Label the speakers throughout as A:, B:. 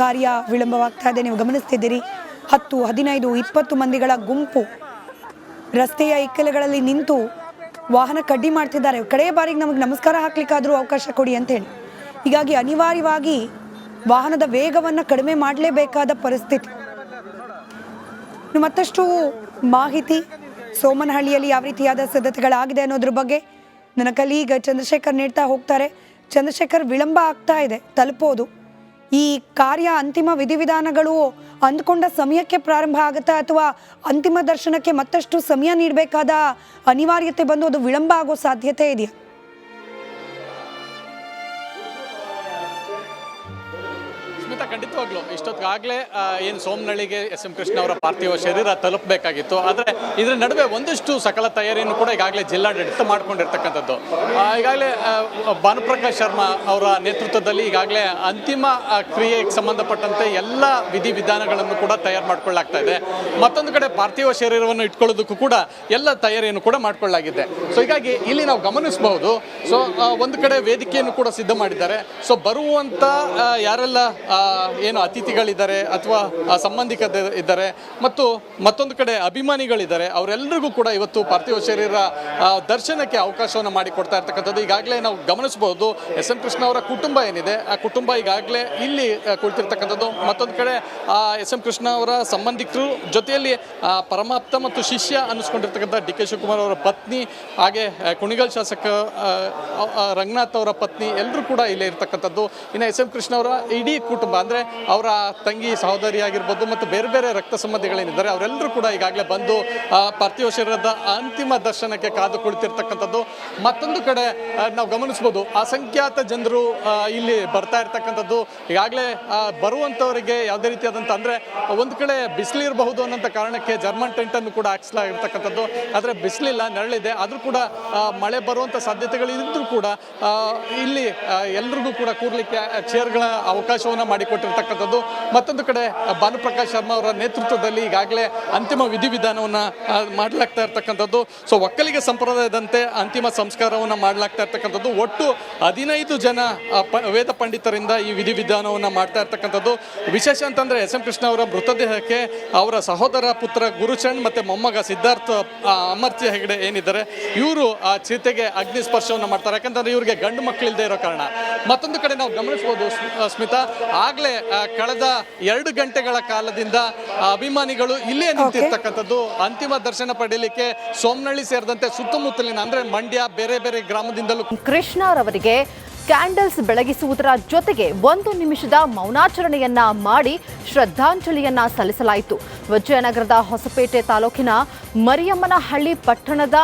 A: ಕಾರ್ಯ ವಿಳಂಬವಾಗ್ತಾ ಇದೆ. ನೀವು ಗಮನಿಸ್ತಿದ್ದೀರಿ 10, 15, 20 ಮಂದಿಗಳ ಗುಂಪು ರಸ್ತೆಯ ಇಕ್ಕೆಲೆಗಳಲ್ಲಿ ನಿಂತು ವಾಹನ ಕಡ್ಡಿ ಮಾಡ್ತಿದ್ದಾರೆ. ಕಡೆಯ ಬಾರಿಗೆ ನಮಗೆ ನಮಸ್ಕಾರ ಹಾಕ್ಲಿಕ್ಕಾದರೂ ಅವಕಾಶ ಕೊಡಿ ಅಂತ ಹೇಳಿ. ಹೀಗಾಗಿ ಅನಿವಾರ್ಯವಾಗಿ ವಾಹನದ ವೇಗವನ್ನು ಕಡಿಮೆ ಮಾಡಲೇಬೇಕಾದ ಪರಿಸ್ಥಿತಿ. ಮತ್ತಷ್ಟು ಮಾಹಿತಿ ಸೋಮನಹಳ್ಳಿಯಲ್ಲಿ ಯಾವ ರೀತಿಯಾದ ಸಿದ್ಧತೆಗಳಾಗಿದೆ ಅನ್ನೋದ್ರ ಬಗ್ಗೆ ನನ್ನ ಕಲೀಗ್ ಚಂದ್ರಶೇಖರ್ ನೀಡ್ತಾ ಹೋಗ್ತಾರೆ. ಚಂದ್ರಶೇಖರ್, ವಿಳಂಬ ಆಗ್ತಾ ಇದೆ ತಲುಪೋದು. ಈ ಕಾರ್ಯ ಅಂತಿಮ ವಿಧಿವಿಧಾನಗಳು ಅಂದ್ಕೊಂಡ ಸಮಯಕ್ಕೆ ಪ್ರಾರಂಭ ಆಗುತ್ತಾ ಅಥವಾ ಅಂತಿಮ ದರ್ಶನಕ್ಕೆ ಮತ್ತಷ್ಟು ಸಮಯ ನೀಡಬೇಕಾದ ಅನಿವಾರ್ಯತೆ ಬಂದು ಅದು ವಿಳಂಬ ಆಗೋ ಸಾಧ್ಯತೆ ಇದೆಯಾ?
B: ಖಂಡಿತವಾಗ್ಲೂ ಇಷ್ಟೊತ್ತಿಗಾಗಲೇ ಏನು ಸೋಮನಹಳ್ಳಿಗೆ ಎಸ್.ಎಂ. ಕೃಷ್ಣ ಅವರ ಪಾರ್ಥಿವ ಶರೀರ ತಲುಪಬೇಕಾಗಿತ್ತು. ಆದರೆ ಇದರ ನಡುವೆ ಒಂದಷ್ಟು ಸಕಲ ತಯಾರಿಯನ್ನು ಕೂಡ ಈಗಾಗಲೇ ಜಿಲ್ಲಾಡಳಿತ ಮಾಡ್ಕೊಂಡಿರ್ತಕ್ಕಂಥದ್ದು. ಈಗಾಗಲೇ ಭಾನುಪ್ರಕಾಶ್ ಶರ್ಮಾ ಅವರ ನೇತೃತ್ವದಲ್ಲಿ ಈಗಾಗಲೇ ಅಂತಿಮ ಕ್ರಿಯೆಗೆ ಸಂಬಂಧಪಟ್ಟಂತೆ ಎಲ್ಲ ವಿಧಿವಿಧಾನಗಳನ್ನು ಕೂಡ ತಯಾರು ಮಾಡ್ಕೊಳ್ಳಾಗ್ತಾ ಇದೆ. ಮತ್ತೊಂದು ಕಡೆ ಪಾರ್ಥಿವ ಶರೀರವನ್ನು ಇಟ್ಕೊಳ್ಳೋದಕ್ಕೂ ಕೂಡ ಎಲ್ಲ ತಯಾರಿಯನ್ನು ಕೂಡ ಮಾಡ್ಕೊಳ್ಳಲಾಗಿದೆ. ಸೊ ಹೀಗಾಗಿ ಇಲ್ಲಿ ನಾವು ಗಮನಿಸಬಹುದು. ಸೊ ಒಂದು ಕಡೆ ವೇದಿಕೆಯನ್ನು ಕೂಡ ಸಿದ್ಧ ಮಾಡಿದ್ದಾರೆ. ಸೊ ಬರುವಂಥ ಯಾರೆಲ್ಲ ಏನು ಅತಿಥಿಗಳಿದ್ದಾರೆ ಅಥವಾ ಸಂಬಂಧಿಕರಿದ್ದಾರೆ ಮತ್ತು ಮತ್ತೊಂದು ಕಡೆ ಅಭಿಮಾನಿಗಳಿದ್ದಾರೆ, ಅವರೆಲ್ಲರಿಗೂ ಕೂಡ ಇವತ್ತು ಪಾರ್ಥಿವ ಶರೀರ ದರ್ಶನಕ್ಕೆ ಅವಕಾಶವನ್ನು ಮಾಡಿಕೊಡ್ತಾ ಇರ್ತಕ್ಕಂಥದ್ದು ಈಗಾಗಲೇ ನಾವು ಗಮನಿಸಬಹುದು. ಎಸ್.ಎಂ. ಕೃಷ್ಣ ಅವರ ಕುಟುಂಬ ಏನಿದೆ ಆ ಕುಟುಂಬ ಈಗಾಗಲೇ ಇಲ್ಲಿ ಕುಳಿತಿರ್ತಕ್ಕಂಥದ್ದು. ಮತ್ತೊಂದು ಕಡೆ ಎಸ್.ಎಂ. ಕೃಷ್ಣ ಅವರ ಸಂಬಂಧಿಕರು ಜೊತೆಯಲ್ಲಿ ಪರಮಾಪ್ತ ಮತ್ತು ಶಿಷ್ಯ ಅನ್ನಿಸ್ಕೊಂಡಿರ್ತಕ್ಕಂಥ ಡಿ.ಕೆ. ಶಿವಕುಮಾರ್ ಅವರ ಪತ್ನಿ, ಹಾಗೆ ಕುಣಿಗಲ್ ಶಾಸಕ ರಂಗನಾಥ್ ಅವರ ಪತ್ನಿ ಎಲ್ಲರೂ ಕೂಡ ಇಲ್ಲೇ ಇರ್ತಕ್ಕಂಥದ್ದು. ಇನ್ನು ಎಸ್.ಎಂ. ಕೃಷ್ಣ ಅವರ ಇಡೀ ಕುಟುಂಬ ಅಂದರೆ ಅವರ ತಂಗಿ ಸಹೋದರಿ ಆಗಿರ್ಬೋದು ಮತ್ತು ಬೇರೆ ಬೇರೆ ರಕ್ತ ಸಂಬಂಧಿಗಳೇನಿದ್ದಾರೆ ಅವರೆಲ್ಲರೂ ಕೂಡ ಈಗಾಗಲೇ ಬಂದು ಪಾರ್ಥಿವ ಶರೀರದ ಅಂತಿಮ ದರ್ಶನಕ್ಕೆ ಕಾದು ಕುಳಿತಿರ್ತಕ್ಕಂಥದ್ದು. ಮತ್ತೊಂದು ಕಡೆ ನಾವು ಗಮನಿಸ್ಬೋದು, ಅಸಂಖ್ಯಾತ ಜನರು ಇಲ್ಲಿ ಬರ್ತಾ ಇರ್ತಕ್ಕಂಥದ್ದು. ಈಗಾಗಲೇ ಬರುವಂಥವರಿಗೆ ಯಾವುದೇ ರೀತಿಯಾದಂಥ ಅಂದರೆ ಒಂದು ಕಡೆ ಬಿಸಿಲಿರಬಹುದು ಅನ್ನೋಂಥ ಕಾರಣಕ್ಕೆ ಜರ್ಮನ್ ಟೆಂಟನ್ನು ಕೂಡ ಹಾಕಿಸಲಾಗಿರ್ತಕ್ಕಂಥದ್ದು. ಆದರೆ ಬಿಸಿಲಿಲ್ಲ, ನೆರಳಿದೆ. ಆದರೂ ಕೂಡ ಮಳೆ ಬರುವಂಥ ಸಾಧ್ಯತೆಗಳಿದ್ದರೂ ಕೂಡ ಇಲ್ಲಿ ಎಲ್ರಿಗೂ ಕೂಡ ಕೂರ್ಲಿಕ್ಕೆ ಚೇರ್ಗಳ ಅವಕಾಶವನ್ನು ಮಾಡಿಕೊಟ್ಟಿರ್ತಕ್ಕಂಥದ್ದು. ಮತ್ತೊಂದು ಕಡೆ ಭಾನುಪ್ರಕಾಶ್ ಶರ್ಮಾ ಅವರ ನೇತೃತ್ವದಲ್ಲಿ ಈಗಾಗಲೇ ಅಂತಿಮ ವಿಧಿವಿಧಾನವನ್ನು ಮಾಡಲಾಗ್ತಾ ಇರ್ತಕ್ಕಂಥದ್ದು. ಸೊ ಒಕ್ಕಲಿಗ ಸಂಪ್ರದಾಯದಂತೆ ಅಂತಿಮ ಸಂಸ್ಕಾರವನ್ನು ಮಾಡಲಾಗ್ತಾ ಇರ್ತಕ್ಕಂಥದ್ದು. ಒಟ್ಟು 15 ಜನ ವೇದ ಪಂಡಿತರಿಂದ ಈ ವಿಧಿವಿಧಾನವನ್ನು ಮಾಡ್ತಾ ಇರ್ತಕ್ಕಂಥದ್ದು. ವಿಶೇಷ ಅಂತಂದರೆ ಎಸ್.ಎಂ. ಕೃಷ್ಣ ಅವರ ಮೃತದೇಹಕ್ಕೆ ಅವರ ಸಹೋದರ ಪುತ್ರ ಗುರುಚರಣ್ ಮತ್ತು ಮೊಮ್ಮಗ ಸಿದ್ಧಾರ್ಥ ಅಮರ್ತ್ಯ ಹೆಗಡೆ ಏನಿದ್ದಾರೆ ಇವರು ಆ ಚಿತೆಗೆ ಅಗ್ನಿ ಸ್ಪರ್ಶವನ್ನು ಮಾಡ್ತಾರೆ. ಯಾಕಂತಂದರೆ ಇವರಿಗೆ ಗಂಡು ಮಕ್ಕಳಿಲ್ಲದೆ ಇರೋ ಕಾರಣ. ಮತ್ತೊಂದು ಕಡೆ ನಾವು ಗಮನಿಸ್ಬೋದು ಸ್ಮಿತಾ, ಆಗಲೇ ಕಳೆದ 2 ಗಂಟೆಗಳ ಕಾಲದಿಂದ ಅಭಿಮಾನಿಗಳು ಇಲ್ಲೇ ನಿಂತಿರ್ತಕ್ಕಂಥದ್ದು. ಅಂತಿಮ ದರ್ಶನ ಪಡೆಯಲಿಕ್ಕೆ ಸೋಮನಹಳ್ಳಿ ಸೇರಿದಂತೆ ಸುತ್ತಮುತ್ತಲಿನ ಅಂದರೆ ಮಂಡ್ಯ ಬೇರೆ ಬೇರೆ ಗ್ರಾಮದಿಂದಲೂ
C: ಕೃಷ್ಣರವರಿಗೆ ಕ್ಯಾಂಡಲ್ಸ್ ಬೆಳಗಿಸುವುದರ ಜೊತೆಗೆ 1 ನಿಮಿಷದ ಮೌನಾಚರಣೆಯನ್ನ ಮಾಡಿ ಶ್ರದ್ಧಾಂಜಲಿಯನ್ನ ಸಲ್ಲಿಸಲಾಯಿತು. ವಿಜಯನಗರದ ಹೊಸಪೇಟೆ ತಾಲೂಕಿನ ಮರಿಯಮ್ಮನಹಳ್ಳಿ ಪಟ್ಟಣದ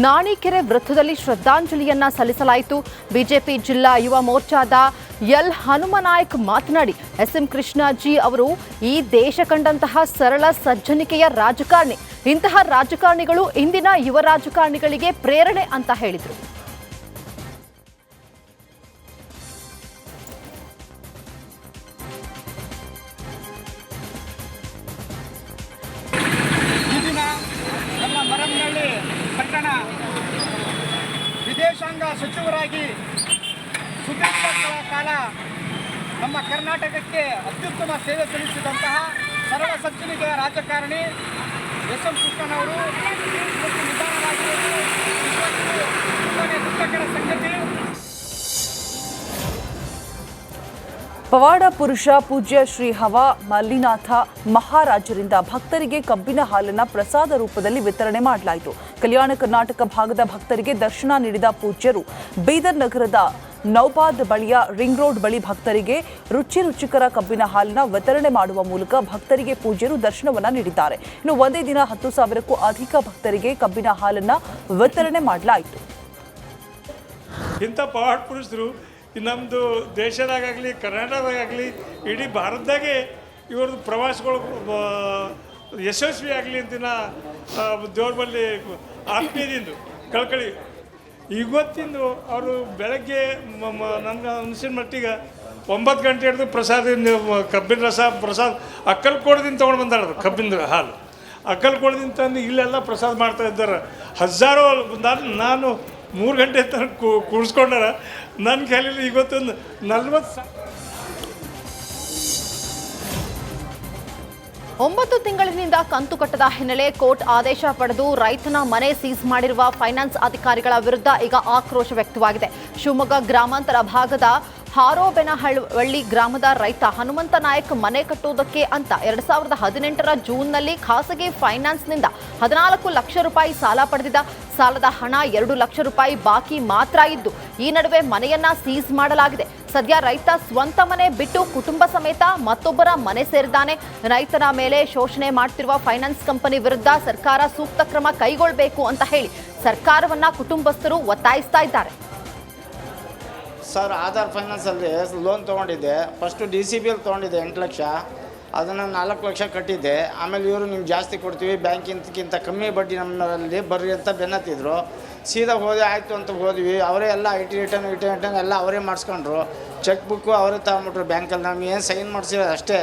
C: ನಾಣಿಕೆರೆ ವೃತ್ತದಲ್ಲಿ ಶ್ರದ್ಧಾಂಜಲಿಯನ್ನ ಸಲ್ಲಿಸಲಾಯಿತು. ಬಿಜೆಪಿ ಜಿಲ್ಲಾ ಯುವ ಮೋರ್ಚಾದ ಎಲ್ ಹನುಮನಾಯಕ್ ಮಾತನಾಡಿ, ಎಸ್.ಎಂ. ಕೃಷ್ಣಾಜಿ ಅವರು ಈ ದೇಶ ಕಂಡಂತಹ ಸರಳ ಸಜ್ಜನಿಕೆಯ ರಾಜಕಾರಣಿ. ಇಂತಹ ರಾಜಕಾರಣಿಗಳು ಇಂದಿನ ಯುವ ರಾಜಕಾರಣಿಗಳಿಗೆ ಪ್ರೇರಣೆ ಅಂತ ಹೇಳಿದರು.
D: ನಮ್ಮ ಮರಮ್ನಹಳ್ಳಿ ಪಟ್ಟಣ ವಿದೇಶಾಂಗ ಸಚಿವರಾಗಿ ಸುದೀರ್ಘ ಕಾಲ ನಮ್ಮ ಕರ್ನಾಟಕಕ್ಕೆ ಅತ್ಯುತ್ತಮ ಸೇವೆ ಸಲ್ಲಿಸಿದಂತಹ ಸರಳ ಸಜ್ಜನಿಕೆಯ ರಾಜಕಾರಣಿ ಎಸ್.ಎಂ. ಕೃಷ್ಣನವರು ಇವತ್ತು ನಿಧನರಾಗಿರುವುದು ತುಂಬನೇ ದುಃಖಕರ ಸಂಗತಿ.
E: ಪವಾಡ ಪುರುಷ ಪೂಜ್ಯ ಶ್ರೀ ಹವ ಮಲ್ಲಿನಾಥ ಮಹಾರಾಜರಿಂದ ಭಕ್ತರಿಗೆ ಕಬ್ಬಿನ ಹಾಲನ್ನು ಪ್ರಸಾದ ರೂಪದಲ್ಲಿ ವಿತರಣೆ ಮಾಡಲಾಯಿತು. ಕಲ್ಯಾಣ ಕರ್ನಾಟಕ ಭಾಗದ ಭಕ್ತರಿಗೆ ದರ್ಶನ ನೀಡಿದ ಪೂಜ್ಯರು ಬೀದರ್ ನಗರದ ನೌಬಾದ್ ಬಳಿಯ ರಿಂಗ್ ರೋಡ್ ಬಳಿ ಭಕ್ತರಿಗೆ ರುಚಿಕರ ಕಬ್ಬಿನ ಹಾಲನ್ನು ವಿತರಣೆ ಮಾಡುವ ಮೂಲಕ ಭಕ್ತರಿಗೆ ಪೂಜ್ಯರು ದರ್ಶನವನ್ನ ನೀಡಿದ್ದಾರೆ. ಇನ್ನು ಒಂದೇ ದಿನ 10,000ಕ್ಕೂ ಅಧಿಕ ಭಕ್ತರಿಗೆ ಕಬ್ಬಿನ ಹಾಲನ್ನು ವಿತರಣೆ ಮಾಡಲಾಯಿತು.
F: ಇಂಥ ಪವಾಡ ಪುರುಷರು ನಮ್ಮದು ದೇಶದಾಗಲಿ ಕರ್ನಾಟಕದಾಗಲಿ ಇಡೀ ಭಾರತದಾಗೆ ಇವ್ರದ್ದು ಪ್ರವಾಸಗಳು ಯಶಸ್ವಿ ಆಗಲಿ ಅಂತ ದೇವ್ರ ಬಳಿ ಆತ್ಮೀಯದಿಂದ ಕಳ್ಕಳಿ. ಇವತ್ತಿಂದು ಅವರು ಬೆಳಗ್ಗೆ ನನಗೆ ಅನಿಸಿದ ಮಟ್ಟಿಗೆ 9 ಗಂಟೆ ಹಿಡಿದು ಕಬ್ಬಿನ ಪ್ರಸಾದ ಅಕ್ಕಲ್ಕೋಟದಿಂದ ತೊಗೊಂಡು ಬಂದಾರ. ಕಬ್ಬಿನ ಹಾಲು ಅಕ್ಕಲ್ಕೋಟದಿಂದ ತಂದು ಇಲ್ಲೆಲ್ಲ ಪ್ರಸಾದ ಮಾಡ್ತಾ ಇದ್ದಾರೆ. ಹಜಾರೋ ನಾನು 3 ಗಂಟೆ ತನಕ ಕೂಡಿಸ್ಕೊಂಡಾರ. ನನ್ನ ಕೈಯಲ್ಲಿ ಇವತ್ತೊಂದು 40
C: 9 ತಿಂಗಳಿನಿಂದ ಕಂತು ಕಟ್ಟದ ಹಿನ್ನೆಲೆ ಕೋರ್ಟ್ ಆದೇಶ ಪಡೆದು ರೈತನ ಮನೆ ಸೀಸ್ ಮಾಡಿರುವ ಫೈನಾನ್ಸ್ ಅಧಿಕಾರಿಗಳ ವಿರುದ್ಧ ಈಗ ಆಕ್ರೋಶ ವ್ಯಕ್ತವಾಗಿದೆ. ಶಿವಮೊಗ್ಗ ಗ್ರಾಮಾಂತರ ಭಾಗದ ಹಾರೋಬೆನಹಳ್ಳಿ ಗ್ರಾಮದ ರೈತ ಹನುಮಂತ ನಾಯಕ್ ಮನೆ ಕಟ್ಟುವುದಕ್ಕೆ ಅಂತ 2018ರ ಜೂನ್ನಲ್ಲಿ ಖಾಸಗಿ ಫೈನಾನ್ಸ್ನಿಂದ 14 ಲಕ್ಷ ರೂಪಾಯಿ ಸಾಲ ಪಡೆದಿದ್ದ. ಸಾಲದ ಹಣ 2 ಲಕ್ಷ ರೂಪಾಯಿ ಬಾಕಿ ಮಾತ್ರ ಇದ್ದು ಈ ನಡುವೆ ಮನೆಯನ್ನ ಸೀಸ್ ಮಾಡಲಾಗಿದೆ. ಸದ್ಯ ರೈತ ಸ್ವಂತ ಮನೆ ಬಿಟ್ಟು ಕುಟುಂಬ ಸಮೇತ ಮತ್ತೊಬ್ಬರ ಮನೆ ಸೇರಿದ್ದಾನೆ. ರೈತನ ಮೇಲೆ ಶೋಷಣೆ ಮಾಡ್ತಿರುವ ಫೈನಾನ್ಸ್ ಕಂಪನಿ ವಿರುದ್ಧ ಸರ್ಕಾರ ಸೂಕ್ತ ಕ್ರಮ ಕೈಗೊಳ್ಳಬೇಕು ಅಂತ ಹೇಳಿ ಸರ್ಕಾರವನ್ನ ಕುಟುಂಬಸ್ಥರು ಒತ್ತಾಯಿಸ್ತಾ ಇದ್ದಾರೆ.
G: ಸರ್, ಆಧಾರ್ ಫೈನಾನ್ಸಲ್ಲಿ ಲೋನ್ ತೊಗೊಂಡಿದ್ದೆ. ಫಸ್ಟು DCBಯಲ್ಲಿ ತೊಗೊಂಡಿದ್ದೆ 8 ಲಕ್ಷ. ಅದನ್ನು 4 ಲಕ್ಷ ಕಟ್ಟಿದ್ದೆ. ಆಮೇಲೆ ಇವರು ನಿಮ್ಗೆ ಜಾಸ್ತಿ ಕೊಡ್ತೀವಿ, ಬ್ಯಾಂಕಿಂತ ಕಮ್ಮಿ ಬಡ್ಡಿ ನಮ್ಮಲ್ಲಿ ಬರ್ರಿ ಅಂತ ಬೆನ್ನತ್ತಿದ್ರು. ಸೀದಾ ಹೋದೆ, ಆಯಿತು ಅಂತ ಹೋದ್ವಿ. ಅವರೇ ಎಲ್ಲ IT ರಿಟರ್ನ್ ಎಲ್ಲ ಅವರೇ ಮಾಡಿಸ್ಕೊಂಡ್ರು. ಚೆಕ್ ಬುಕ್ಕು ಅವರೇ ತಗೊಂಬಿಟ್ರು ಬ್ಯಾಂಕಲ್ಲಿ. ನಮ್ಗೆ ಏನು ಸೈನ್ ಮಾಡಿಸಿರೋದು ಅಷ್ಟೇ.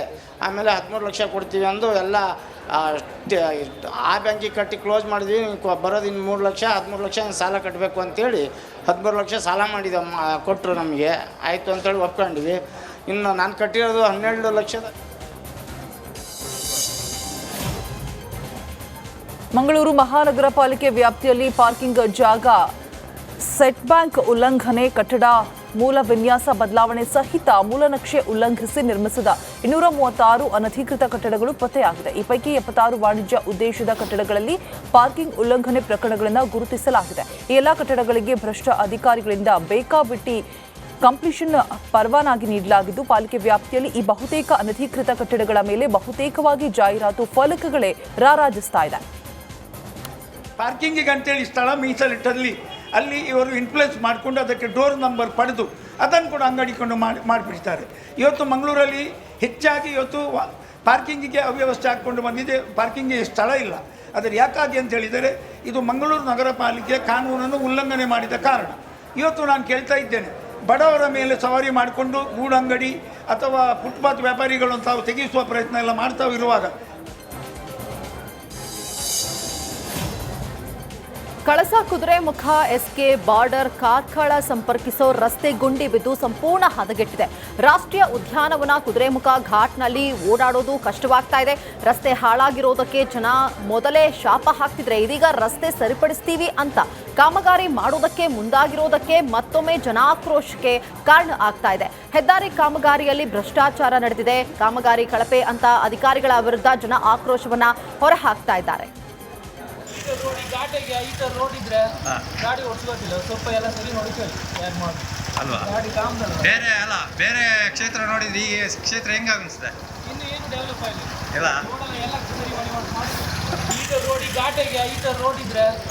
G: ಆಮೇಲೆ 13 ಲಕ್ಷ ಕೊಡ್ತೀವಿ ಅಂದು ಎಲ್ಲ ಆ ಬ್ಯಾಂಕಿಗೆ ಕಟ್ಟಿ ಕ್ಲೋಸ್ ಮಾಡಿದ್ವಿ. ಬರೋದು ಇನ್ನು 3 ಲಕ್ಷ 13 ಲಕ್ಷ ಸಾಲ ಕಟ್ಟಬೇಕು ಅಂತೇಳಿ 13 ಲಕ್ಷ ಸಾಲ ಮಾಡಿದ ಕೊಟ್ಟರು ನಮಗೆ. ಆಯಿತು ಅಂತೇಳಿ ಒಪ್ಕೊಂಡ್ವಿ. ಇನ್ನು ನಾನು ಕಟ್ಟಿರೋದು 12 ಲಕ್ಷದ.
E: ಮಂಗಳೂರು ಮಹಾನಗರ ಪಾಲಿಕೆ ವ್ಯಾಪ್ತಿಯಲ್ಲಿ ಪಾರ್ಕಿಂಗ್ ಜಾಗ ಸೆಟ್ ಬ್ಯಾಂಕ್ ಉಲ್ಲಂಘನೆ, ಕಟ್ಟಡ ಮೂಲ ವಿನ್ಯಾಸ ಬದಲಾವಣೆ ಸಹಿತ ಮೂಲನಕ್ಷೆ ಉಲ್ಲಂಘಿಸಿ ನಿರ್ಮಿಸಿದ 236 ಅನಧಿಕೃತ ಕಟ್ಟಡಗಳು ಪತ್ತೆಯಾಗಿದೆ. ಈ ಪೈಕಿ 76 ವಾಣಿಜ್ಯ ಉದ್ದೇಶದ ಕಟ್ಟಡಗಳಲ್ಲಿ ಪಾರ್ಕಿಂಗ್ ಉಲ್ಲಂಘನೆ ಪ್ರಕರಣಗಳನ್ನು ಗುರುತಿಸಲಾಗಿದೆ. ಈ ಎಲ್ಲ ಕಟ್ಟಡಗಳಿಗೆ ಭ್ರಷ್ಟ ಅಧಿಕಾರಿಗಳಿಂದ ಬೇಕಾಬಿಟ್ಟಿ ಕಂಪ್ಲೀಷನ್ ಪರವಾನಗಿ ನೀಡಲಾಗಿದ್ದು, ಪಾಲಿಕೆ ವ್ಯಾಪ್ತಿಯಲ್ಲಿ ಈ ಬಹುತೇಕ ಅನಧಿಕೃತ ಕಟ್ಟಡಗಳ ಮೇಲೆ ಬಹುತೇಕವಾಗಿ ಜಾಹೀರಾತು ಫಲಕಗಳೇ ರಾರಾಜಿಸ್ತಾ ಇದೆ.
H: ಪಾರ್ಕಿಂಗಿಗೆ ಅಂತೇಳಿ ಸ್ಥಳ ಮೀಸಲಿಟ್ಟಲ್ಲಿ ಅಲ್ಲಿ ಇವರು ಇನ್ಫ್ಲುಯೆನ್ಸ್ ಮಾಡಿಕೊಂಡು ಅದಕ್ಕೆ ಡೋರ್ ನಂಬರ್ ಪಡೆದು ಅದನ್ನು ಕೂಡ ಅಂಗಡಿಕೊಂಡು ಮಾಡಿಬಿಡ್ತಾರೆ. ಇವತ್ತು ಮಂಗಳೂರಲ್ಲಿ ಹೆಚ್ಚಾಗಿ ಪಾರ್ಕಿಂಗಿಗೆ ಅವ್ಯವಸ್ಥೆ ಹಾಕ್ಕೊಂಡು ಬಂದಿದೆ. ಪಾರ್ಕಿಂಗಿಗೆ ಸ್ಥಳ ಇಲ್ಲ. ಅದರ ಯಾಕಾಗಿ ಅಂತ ಹೇಳಿದರೆ ಇದು ಮಂಗಳೂರು ನಗರ ಪಾಲಿಕೆ ಕಾನೂನನ್ನು ಉಲ್ಲಂಘನೆ ಮಾಡಿದ ಕಾರಣ. ಇವತ್ತು ನಾನು ಕೇಳ್ತಾ ಇದ್ದೇನೆ, ಬಡವರ ಮೇಲೆ ಸವಾರಿ ಮಾಡಿಕೊಂಡು ಗೂಡಂಗಡಿ ಅಥವಾ ಫುಟ್ಪಾತ್ ವ್ಯಾಪಾರಿಗಳನ್ನು ತಾವು ತೆಗೆಸುವ ಪ್ರಯತ್ನ ಎಲ್ಲ ಮಾಡ್ತಾ ಇರುವಾಗ
C: ಕಳಸ ಕುದುರೆಮುಖ SK ಬಾರ್ಡರ್ ಕಾರ್ಕಳ ಸಂಪರ್ಕಿಸೋ ರಸ್ತೆ ಗುಂಡಿ ಬಿದ್ದು ಸಂಪೂರ್ಣ ಹದಗೆಟ್ಟಿದೆ. ರಾಷ್ಟ್ರೀಯ ಉದ್ಯಾನವನ ಕುದುರೆಮುಖ ಘಾಟ್ನಲ್ಲಿ ಓಡಾಡೋದು ಕಷ್ಟವಾಗ್ತಾ ಇದೆ. ರಸ್ತೆ ಹಾಳಾಗಿರೋದಕ್ಕೆ ಜನ ಮೊದಲೇ ಶಾಪ ಹಾಕ್ತಿದ್ರೆ ಇದೀಗ ರಸ್ತೆ ಸರಿಪಡಿಸ್ತೀವಿ ಅಂತ ಕಾಮಗಾರಿ ಮಾಡೋದಕ್ಕೆ ಮುಂದಾಗಿರೋದಕ್ಕೆ ಮತ್ತೊಮ್ಮೆ ಜನಾಕ್ರೋಶಕ್ಕೆ ಕಾರಣ ಆಗ್ತಾ ಇದೆ. ಹೆದ್ದಾರಿ ಕಾಮಗಾರಿಯಲ್ಲಿ ಭ್ರಷ್ಟಾಚಾರ ನಡೆದಿದೆ, ಕಾಮಗಾರಿ ಕಳಪೆ ಅಂತ ಅಧಿಕಾರಿಗಳ ವಿರುದ್ಧ ಜನ ಆಕ್ರೋಶವನ್ನ ಹೊರಹಾಕ್ತಾ ಇದ್ದಾರೆ.
I: ಘಾಟಿಗೆ ಈ ಥರ ರೋಡ್ ಇದ್ರೆ ಗಾಡಿ ಓಡಿಸ್ಕೋತಿಲ್ಲ, ಸ್ವಲ್ಪ ಎಲ್ಲ ಸರಿ ನೋಡ್ಕೊಳ್ಳಿ ಯಾರು ಮಾಡಿ ಅಲ್ವಾ. ಗಾಡಿ ಕಾಮದಲ್ಲ, ಬೇರೆ ಅಲ್ಲ, ಬೇರೆ ಕ್ಷೇತ್ರ ನೋಡಿದ್ರೆ ಈ ಕ್ಷೇತ್ರ ಹೆಂಗೆ ಅನಿಸ್ತದೆ? ಇನ್ನು ಏನು ಡೆವಲಪ್ ಆಗಿಲ್ಲ, ಎಲ್ಲ ಸರಿ ಮಾಡಿ ಈಗ ರೋಡ್ ಘಾಟಿಗೆ ಈ ಥರ ರೋಡ್ ಇದ್ರೆ